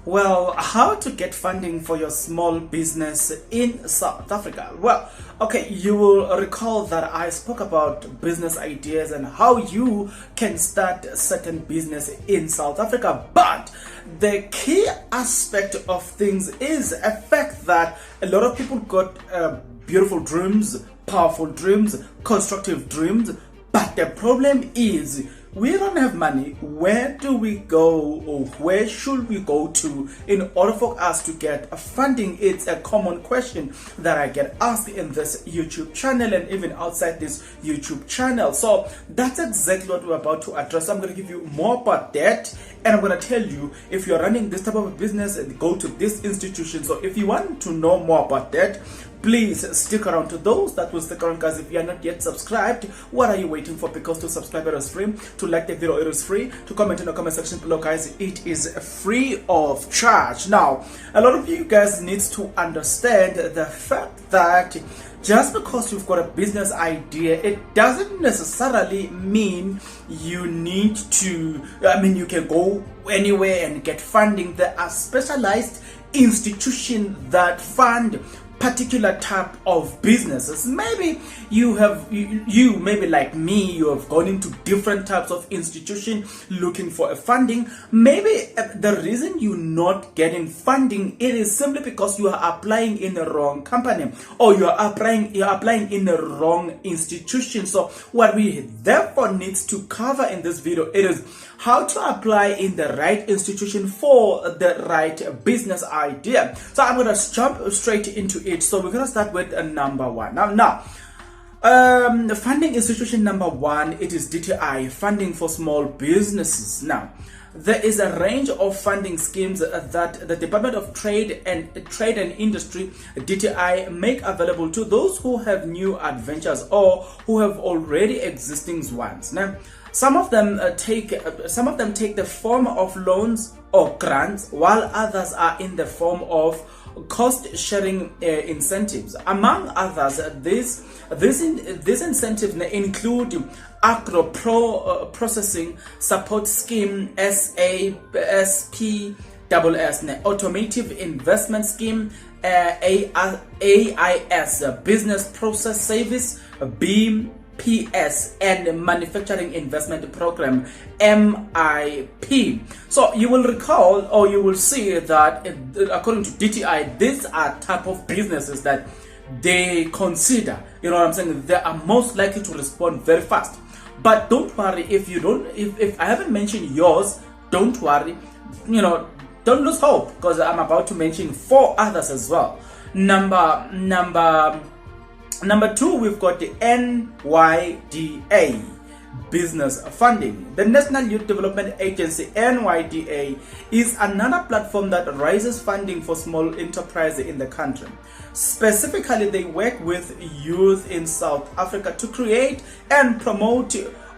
Well, how to get funding for your small business in South Africa? Well, okay, you will recall that I spoke about business ideas and how you can start a certain business in South Africa. But the key aspect of things is a fact that a lot of people got beautiful dreams, powerful dreams, constructive dreams. But the problem is we don't have money. Where do we go, or where should we go to in order for us to get funding? It's a common question that I get asked in this YouTube channel and even outside this YouTube channel. So that's exactly what we're about to address. I'm going to give you more about that, and I'm going to tell you, if you're running this type of a business, go to this institution. So if you want to know more about that, please stick around. To those that will stick around, guys, if you are not yet subscribed, what are you waiting for? Because to subscribe, it is free. To like the video, it is free. To comment in the comment section below, guys, it is free of charge. Now, a lot of you guys need to understand the fact that just because you've got a business idea, it doesn't necessarily mean you need to, you can go anywhere and get funding. There are specialized institutions that fund particular type of businesses. Maybe you maybe like me, you have gone into different types of institutions looking for a funding. Maybe the reason you're not getting funding, it is simply because you are applying in the wrong company, or you're applying in the wrong institution. So what we therefore need to cover in this video, it is how to apply in the right institution for the right business idea. So I'm going to jump straight into it. So we're going to start with number one. Now, funding institution number one, it is DTI, funding for small businesses. Now, there is a range of funding schemes that the Department of Trade and Industry, DTI, make available to those who have new adventures or who have already existing ones. Now, some of them take the form of loans or grants, while others are in the form of cost-sharing incentives. Among others, these incentives include Agro-Processing Support Scheme, SASPSS, Automotive Investment Scheme, AIS, Business Process Service, BPS, and Manufacturing Investment Program, MIP. So you will recall, or you will see that according to DTI, these are type of businesses that they consider, you know what I'm saying, they are most likely to respond very fast. But don't worry, if I haven't mentioned yours, don't worry, don't lose hope, because I'm about to mention 4 others as well. Number 2, we've got the NYDA business funding. The National Youth Development Agency, NYDA, is another platform that raises funding for small enterprises in the country. Specifically, they work with youth in South Africa to create and promote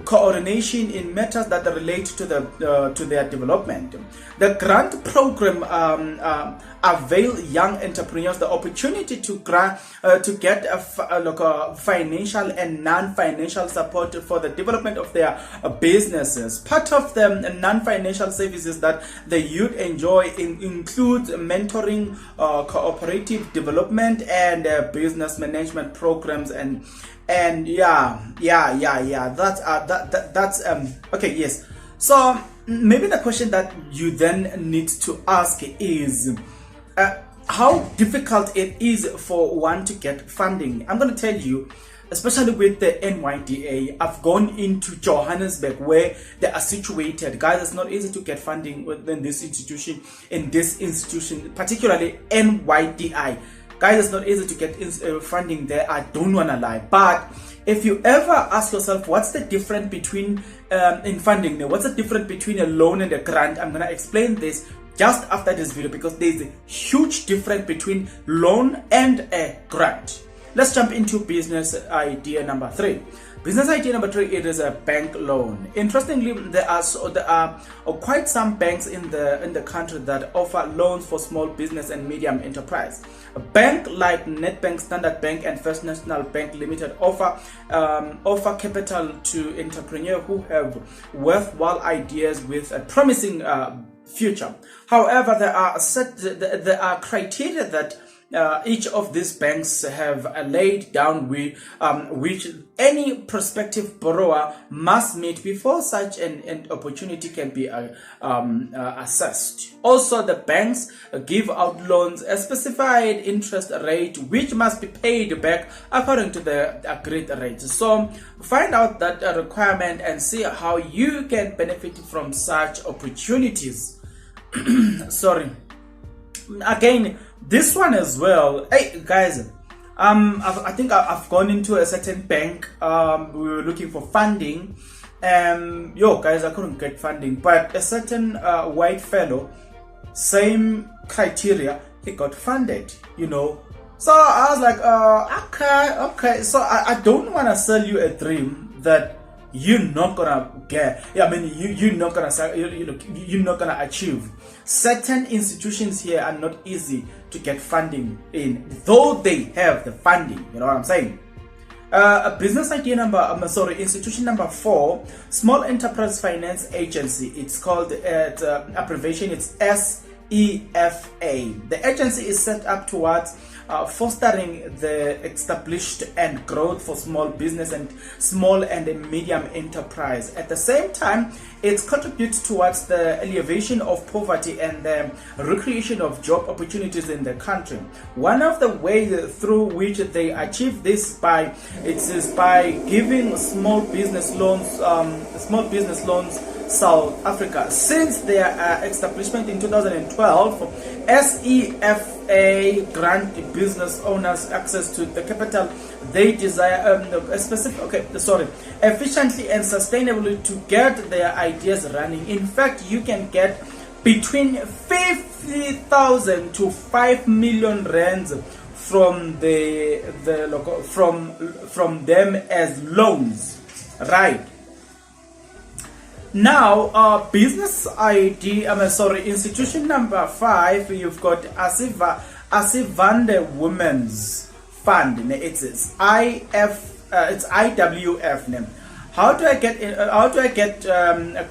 coordination in matters that relate to their development. The grant program avail young entrepreneurs the opportunity to get a financial and non-financial support for the development of their businesses. Part of the non-financial services that the youth enjoy includes mentoring, cooperative development, and business management programs and that's okay. Yes. So maybe the question that you then need to ask is how difficult it is for one to get funding. I'm going to tell you, especially with the NYDA, I've gone into Johannesburg where they are situated. Guys, it's not easy to get funding within this institution, particularly NYDI. Guys, it's not easy to get funding there. I don't want to lie. But if you ever ask yourself, what's the difference between in funding? What's the difference between a loan and a grant? I'm going to explain this just after this video, because there's a huge difference between loan and a grant. Let's jump into business idea number 3. Business idea number 3, it is a bank loan. Interestingly, there are quite some banks in the country that offer loans for small business and medium enterprise. A bank like Nedbank, Standard Bank, and First National Bank Limited offer capital to entrepreneurs who have worthwhile ideas with a promising future. However, there are criteria that each of these banks have laid down, which any prospective borrower must meet before such an opportunity can be assessed. Also, the banks give out loans a specified interest rate which must be paid back according to the agreed rate. So find out that requirement and see how you can benefit from such opportunities. Sorry. Again, this one as well. Hey guys, I think I've gone into a certain bank. We were looking for funding. Yo guys, I couldn't get funding, but a certain white fellow, same criteria, he got funded. So I was like, okay. So I don't want to sell you a dream that you're not gonna get. I mean, you're not gonna achieve. Certain institutions here are not easy to get funding in, though they have the funding. You know what I'm saying? Institution number 4, Small Enterprise Finance Agency. It's called abbreviation. It's SEFA. The agency is set up towards fostering the established and growth for small business and small and medium enterprise. At the same time, it contributes towards the alleviation of poverty and the recreation of job opportunities in the country. One of the ways through which they achieve this is by giving small business loans South Africa. Since their establishment in 2012, SEFA grant business owners access to the capital they desire efficiently and sustainably to get their ideas running. In fact, you can get between 50,000 to 5 million rands from from them as loans, right? Now, business ID, institution number 5, you've got Asivande Women's Fund. It's IWF name. How do I get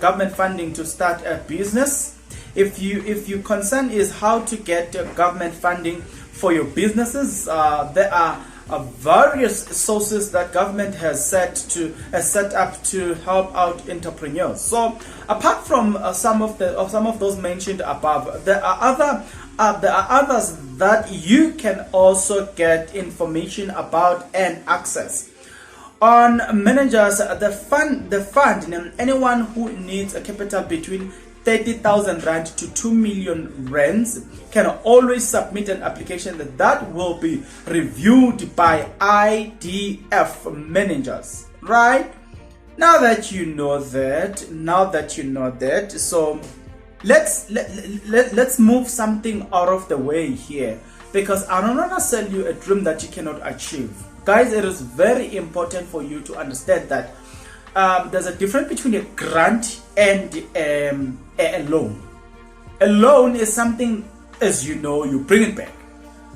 government funding to start a business? If your concern is how to get government funding for your businesses, there are various sources that government has set up to help out entrepreneurs. So apart from some of those mentioned above, there are others that you can also get information about and access. On managers, the fund, anyone who needs a capital between 30,000 rand to 2 million rands can always submit an application that will be reviewed by IDF managers. Right? Now that you know that, so let's move something out of the way here, because I don't want to sell you a dream that you cannot achieve. Guys, it is very important for you to understand that there's a difference between a grant and a loan. A loan is something, as you know, you bring it back.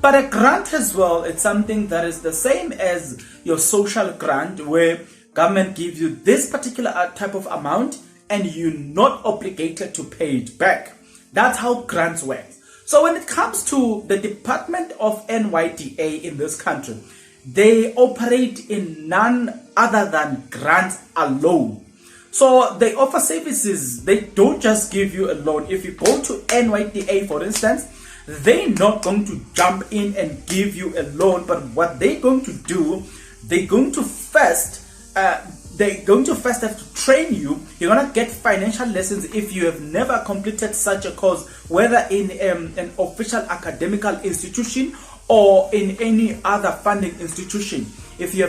But a grant as well, it's something that is the same as your social grant, where government gives you this particular type of amount and you're not obligated to pay it back. That's how grants work. So when it comes to the Department of NYDA in this country, they operate in none other than grants alone. So they offer services. They don't just give you a loan. If you go to NYDA, for instance, they're not going to jump in and give you a loan. But what they're going to do, they're going to first have to train you. You're going to get financial lessons if you have never completed such a course, whether in an official academical institution or in any other funding institution. If you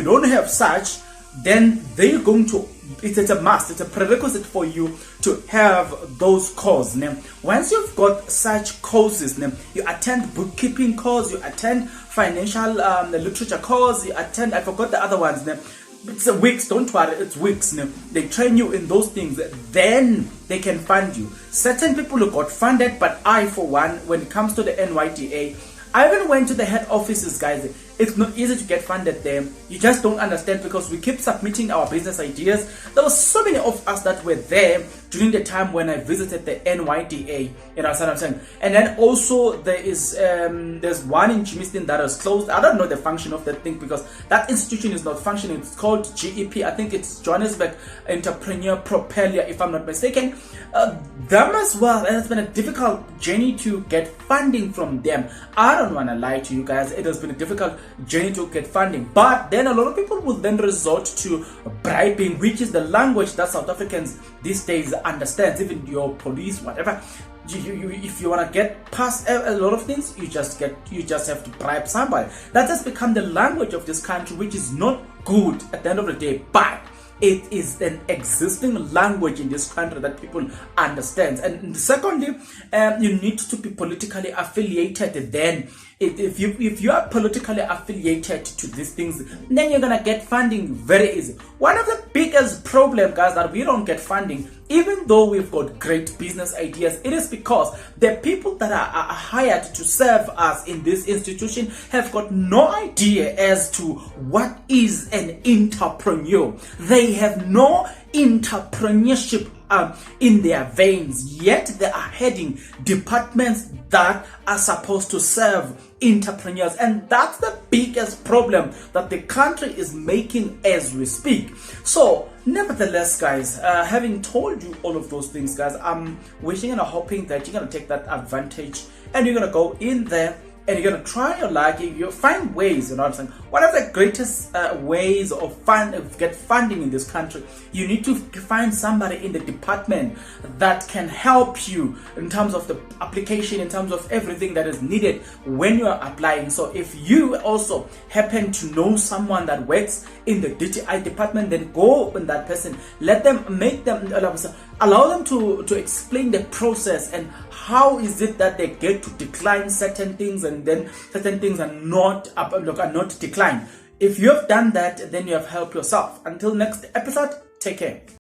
don't have such, then they're going to, it's a must, it's a prerequisite for you to have those courses. Now, once you've got such courses, now, you attend bookkeeping course, you attend financial literature course, you attend, I forgot the other ones now. It's weeks, don't worry, it's weeks now. They train you in those things, then they can fund you. Certain people who got funded, but I, for one, when it comes to the NYDA, I even went to the head offices, guys. It's not easy to get funded there. You just don't understand, because we keep submitting our business ideas. There were so many of us that were there during the time when I visited the NYDA. You know what I'm saying? And then also there's one in Jimiston that is closed. I don't know the function of that thing, because that institution is not functioning. It's called GEP. I think it's Johannesburg Entrepreneur Propeller, if I'm not mistaken. Them as well. And it's been a difficult journey to get funding from them. I don't want to lie to you guys. It has been a difficult journey to get funding. But then a lot of people will then resort to bribing, which is the language that South Africans these days understand. Even your police, whatever. If you want to get past a lot of things, you just have to bribe somebody. That has become the language of this country, which is not good at the end of the day. But it is an existing language in this country that people understand. And secondly, you need to be politically affiliated. Then if you are politically affiliated to these things, then you're gonna get funding very easy. One of the biggest problems, guys, that we don't get funding, even though we've got great business ideas, it is because the people that are hired to serve us in this institution have got no idea as to what is an entrepreneur. They have no entrepreneurship in their veins, yet they are heading departments that are supposed to serve entrepreneurs. And that's the biggest problem that the country is making as we speak. So nevertheless, guys, having told you all of those things, guys, I'm wishing and hoping that you're going to take that advantage and you're going to go in there and you're going to try your luck. You find ways, you know what I'm saying? One of the greatest ways of get funding in this country, you need to find somebody in the department that can help you in terms of the application, in terms of everything that is needed when you are applying. So if you also happen to know someone that works in the DTI department, then go with that person. Let them allow them to explain the process and how is it that they get to decline certain things, and then certain things are not declined. If you have done that, then you have helped yourself. Until next episode, take care.